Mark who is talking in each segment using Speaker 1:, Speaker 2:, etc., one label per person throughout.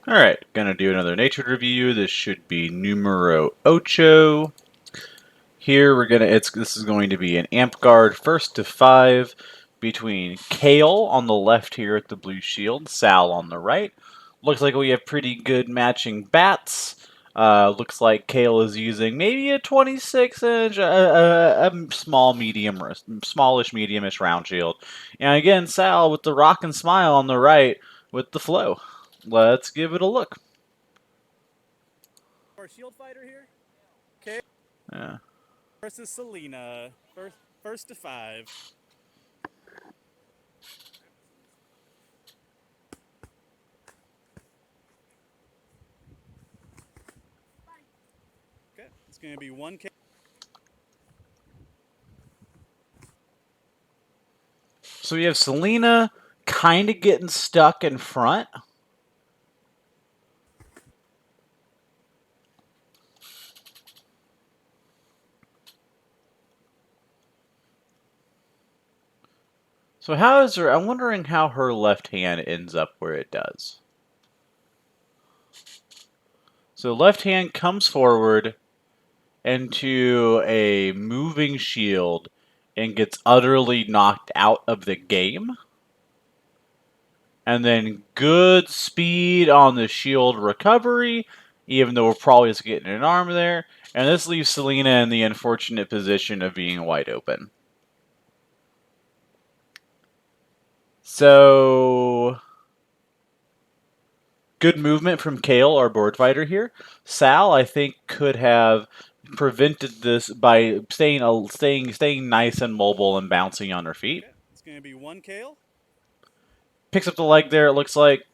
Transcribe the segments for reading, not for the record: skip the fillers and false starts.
Speaker 1: Alright, gonna do another Natred review. This should be numero ocho. Here this is going to be an amp guard first to 5 between Kail on the left here at the blue shield, Sal on the right. Looks like we have pretty good matching bats. Looks like Kail is using maybe a 26-inch, a smallish, mediumish round shield. And again, Sal with the rock and smile on the right with the flow. Let's give it a look.
Speaker 2: Our shield fighter here. Okay.
Speaker 1: Yeah.
Speaker 2: Versus Selena. First to 5. Okay. It's going to be 1K.
Speaker 1: So we have Selena kind of getting stuck in front. So I'm wondering how her left hand ends up where it does. So left hand comes forward into a moving shield and gets utterly knocked out of the game. And then good speed on the shield recovery, even though we're probably just getting an arm there. And this leaves Selena in the unfortunate position of being wide open. So, good movement from Kail, our board fighter here. Sal, I think, could have prevented this by staying nice and mobile and bouncing on her feet.
Speaker 2: Okay. It's going to be 1 Kail.
Speaker 1: Picks up the leg there, it looks like.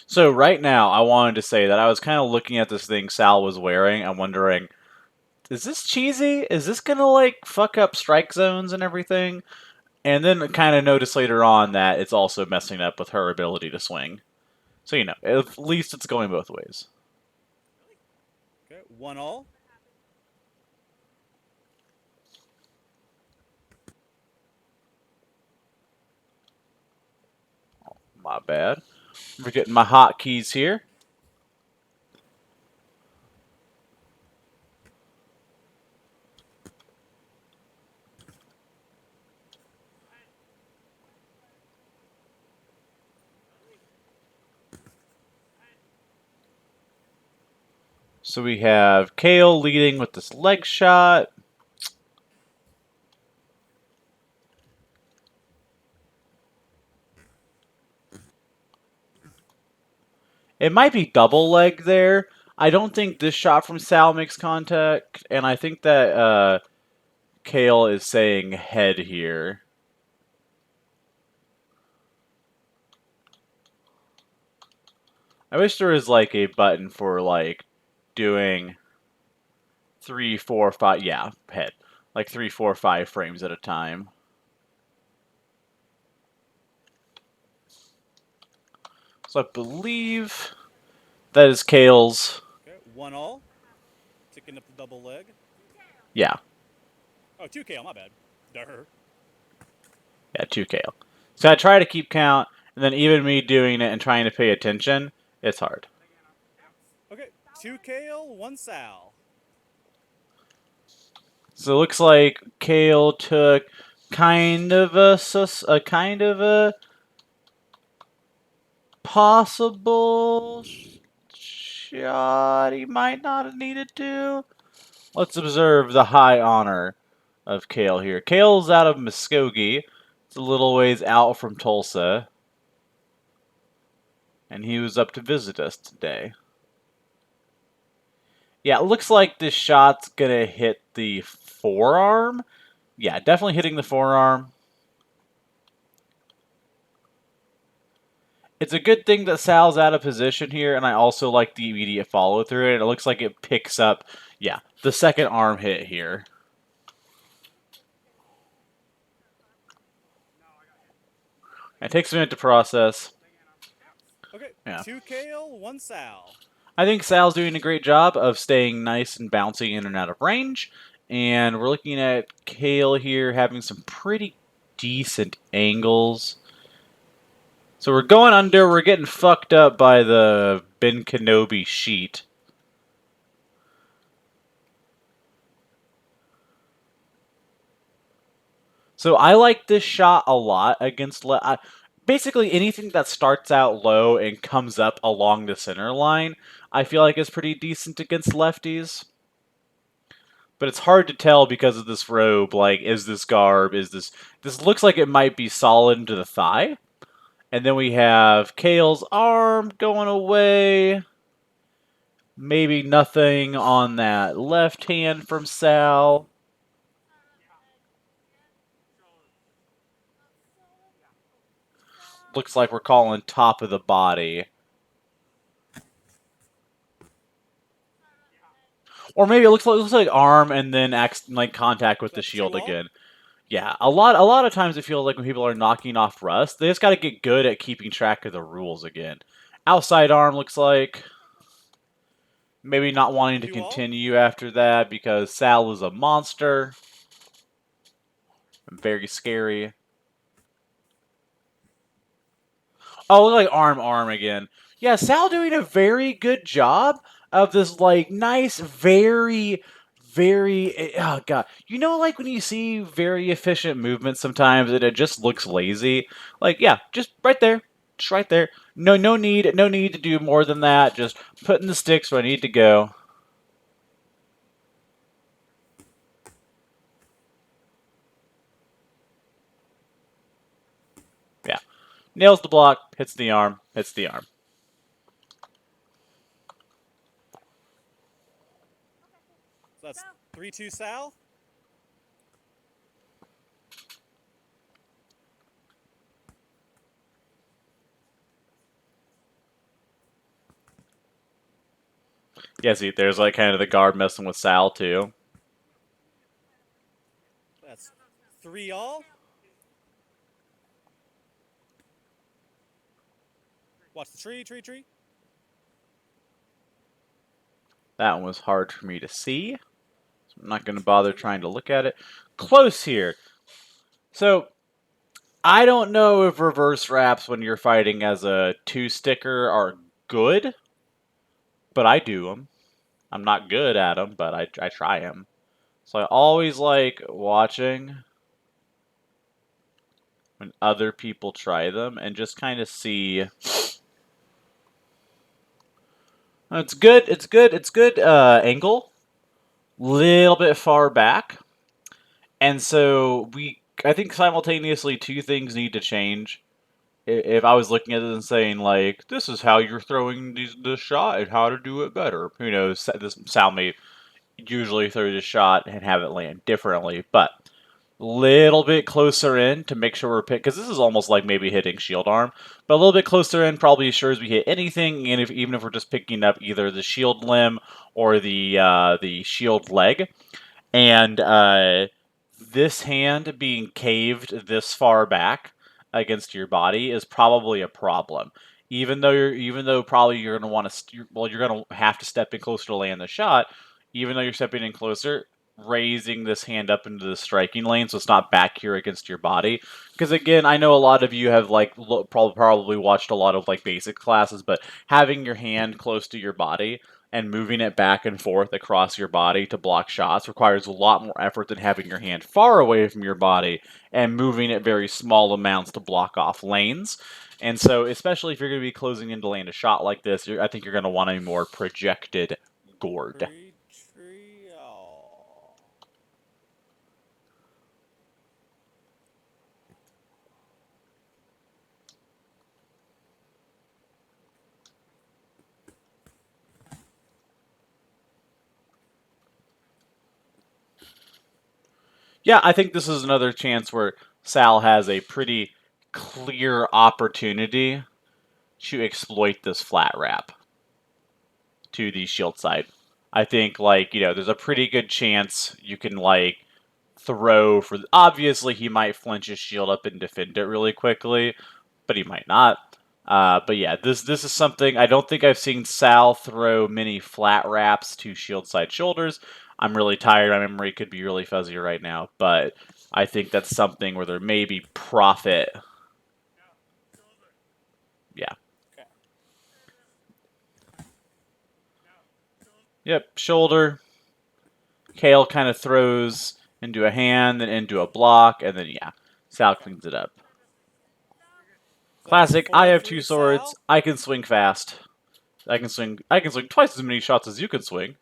Speaker 1: So right now, I wanted to say that I was kind of looking at this thing Sal was wearing and wondering, is this cheesy? Is this going to, like, fuck up strike zones and everything? And then kind of notice later on that it's also messing up with her ability to swing. So, you know, at least it's going both ways.
Speaker 2: Okay. 1-all.
Speaker 1: My bad. We're getting my hotkeys here. So we have Kail leading with this leg shot. It might be double leg there. I don't think this shot from Sal makes contact, and I think that Kail is saying head here. I wish there was like a button for like doing 3, 4, 5. Yeah, head. Like 3, 4, 5 frames at a time. So I believe that is Kail's.
Speaker 2: Okay. 1-all. Ticking up the double leg.
Speaker 1: Yeah.
Speaker 2: Oh, 2 Kail. My bad. Durr.
Speaker 1: Yeah, 2 Kail. So I try to keep count, and then even me doing it and trying to pay attention, it's hard.
Speaker 2: Okay. 2 Kail, 1 Sal.
Speaker 1: So it looks like Kail took kind of a possible shot he might not have needed to. Let's observe the high honor of Kail here. Kail's out of Muskogee. It's a little ways out from Tulsa. And he was up to visit us today. Yeah, it looks like this shot's gonna hit the forearm. Yeah, definitely hitting the forearm. It's a good thing that Sal's out of position here, and I also like the immediate follow through it. It looks like it picks up, yeah, the second arm hit here. It takes a minute to process.
Speaker 2: Okay.
Speaker 1: Yeah.
Speaker 2: 2 Kail, 1 Sal.
Speaker 1: I think Sal's doing a great job of staying nice and bouncing in and out of range. And we're looking at Kail here having some pretty decent angles. So we're going under. We're getting fucked up by the Ben Kenobi sheet. So I like this shot a lot against basically anything that starts out low and comes up along the center line. I feel like is pretty decent against lefties. But it's hard to tell because of this robe. Like, is this garb? Is this? This looks like it might be solid into the thigh. And then we have Kail's arm going away. Maybe nothing on that left hand from Sal. Looks like we're calling top of the body. Or maybe it looks like arm and then like contact with the shield again. Yeah, a lot of times it feels like when people are knocking off rust, they just got to get good at keeping track of the rules again. Outside arm looks like maybe not wanting to continue after that because Sal is a monster. Very scary. Oh, look like arm again. Yeah, Sal doing a very good job of this like nice, very oh god. You know like when you see very efficient movement sometimes and it just looks lazy? Like, yeah, just right there. Just right there. No need to do more than that. Just putting the sticks where I need to go. Yeah. Nails the block, hits the arm, hits the arm.
Speaker 2: So that's 3-2 Sal.
Speaker 1: Yeah, see, there's like kind of the guard messing with Sal too.
Speaker 2: That's 3-all. Watch the tree.
Speaker 1: That one was hard for me to see. So I'm not going to bother trying to look at it. Close here. So, I don't know if reverse wraps when you're fighting as a two-sticker are good, but I do them. I'm not good at them, but I try them. So I always like watching when other people try them and just kind of see. It's good angle. Little bit far back. And so I think simultaneously two things need to change. If I was looking at it and saying like, this is how you're throwing this shot and how to do it better, this Sal may usually throw the shot and have it land differently, but little bit closer in to make sure we're pick because this is almost like maybe hitting shield arm, but a little bit closer in probably assures we hit anything, and even if we're just picking up either the shield limb or the shield leg. And this hand being caved this far back against your body is probably a problem. Even though probably you're going to want to you're going to have to step in closer to land the shot. Even though you're stepping in closer, raising this hand up into the striking lane so it's not back here against your body. Because again, I know a lot of you have like probably watched a lot of like basic classes, but having your hand close to your body and moving it back and forth across your body to block shots requires a lot more effort than having your hand far away from your body and moving it very small amounts to block off lanes. And so, especially if you're going to be closing in to land a shot like this, I think you're going to want a more projected gourd. Yeah, I think this is another chance where Sal has a pretty clear opportunity to exploit this flat wrap to the shield side. I think, like, there's a pretty good chance you can, like, throw for. Obviously, he might flinch his shield up and defend it really quickly, but he might not. But yeah, this is something I don't think I've seen Sal throw many flat wraps to shield side shoulders. I'm really tired. My memory could be really fuzzy right now, but I think that's something where there may be profit. Yep, shoulder. Kail kind of throws into a hand, then into a block, and then yeah, Sal cleans it up.
Speaker 2: So that's
Speaker 1: Classic. I
Speaker 2: four
Speaker 1: have
Speaker 2: for
Speaker 1: two
Speaker 2: you,
Speaker 1: swords.
Speaker 2: Sal.
Speaker 1: I can swing fast. I can swing. I can swing twice as many shots as you can swing.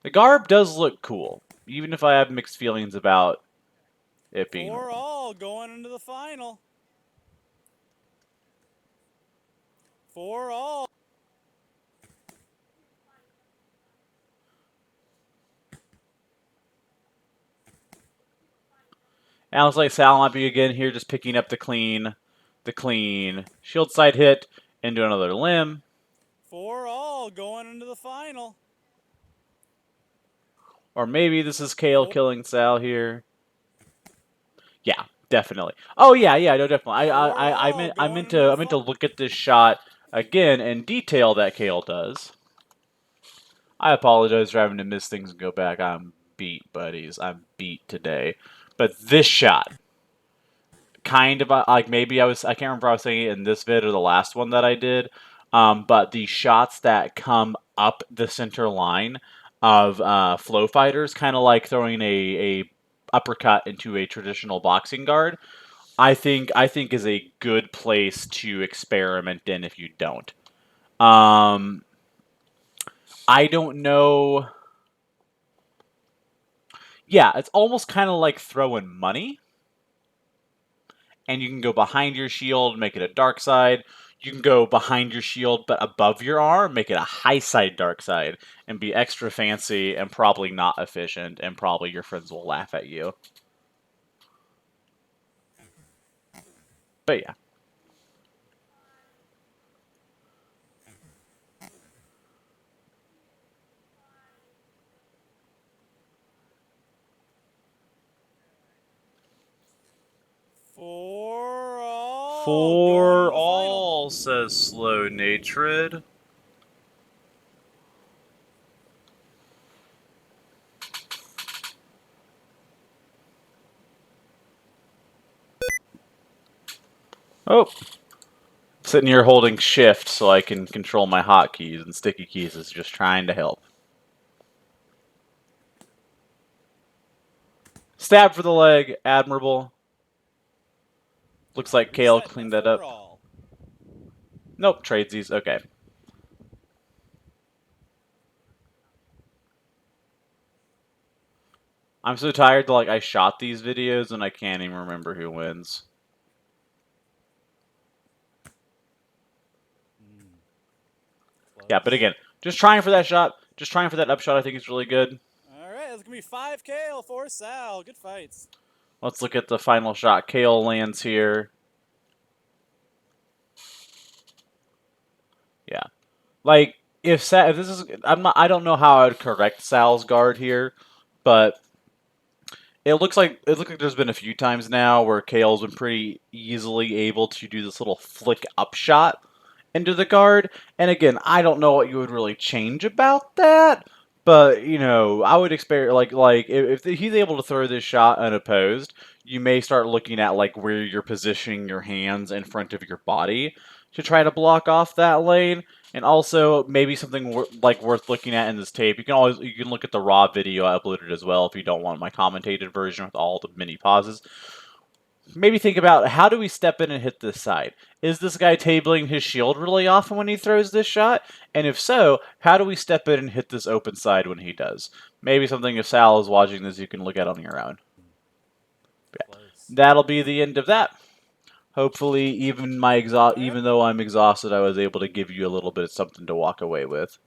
Speaker 1: The garb does look cool, even if I have mixed feelings about it being.
Speaker 2: 4-all going into the final. 4-all.
Speaker 1: And it looks like Sal might be again here, just picking up the clean shield side hit into another limb.
Speaker 2: 4-all going into the final.
Speaker 1: Or maybe this is Kail killing Sal here. Yeah, definitely. Oh yeah, no, definitely. I meant to look at this shot again in detail that Kail does. I apologize for having to miss things and go back. I'm beat, buddies. I'm beat today. But this shot, kind of like maybe I can't remember if I was saying it in this vid or the last one that I did. But the shots that come up the center line of flow fighters, kind of like throwing a uppercut into a traditional boxing guard. I think is a good place to experiment in if you don't. I don't know. Yeah, it's almost kind of like throwing money, and you can go behind your shield, make it a dark side. You can go behind your shield, but above your arm, make it a high side dark side, and be extra fancy and probably not efficient, and probably your friends will laugh at you. But yeah.
Speaker 2: For
Speaker 1: all, says Slow Natred. Oh, sitting here holding shift so I can control my hotkeys, and sticky keys is just trying to help. Stab for the leg, admirable. Looks like Kail cleaned that up.
Speaker 2: All.
Speaker 1: Nope, tradesies. Okay. I'm so tired that I shot these videos and I can't even remember who wins. Yeah, but again, just trying for that shot, just trying for that upshot. I think it's really good.
Speaker 2: All right, that's gonna be 5 Kail, 4 Sal. Good fights.
Speaker 1: Let's look at the final shot. Kail lands here. Yeah, like if this is, I don't know how I would correct Sal's guard here, but it looks like there's been a few times now where Kail's been pretty easily able to do this little flick up shot into the guard. And again, I don't know what you would really change about that, but you know, I would expect if he's able to throw this shot unopposed, you may start looking at like where you're positioning your hands in front of your body to try to block off that lane. And also maybe something worth looking at in this tape. You can look at the raw video I uploaded as well if you don't want my commentated version with all the mini pauses. Maybe think about, how do we step in and hit this side? Is this guy tabling his shield really often when he throws this shot? And if so, how do we step in and hit this open side when he does? Maybe something, if Sal is watching this, you can look at on your own. Yeah. That'll be the end of that. Hopefully, even though I'm exhausted, I was able to give you a little bit of something to walk away with.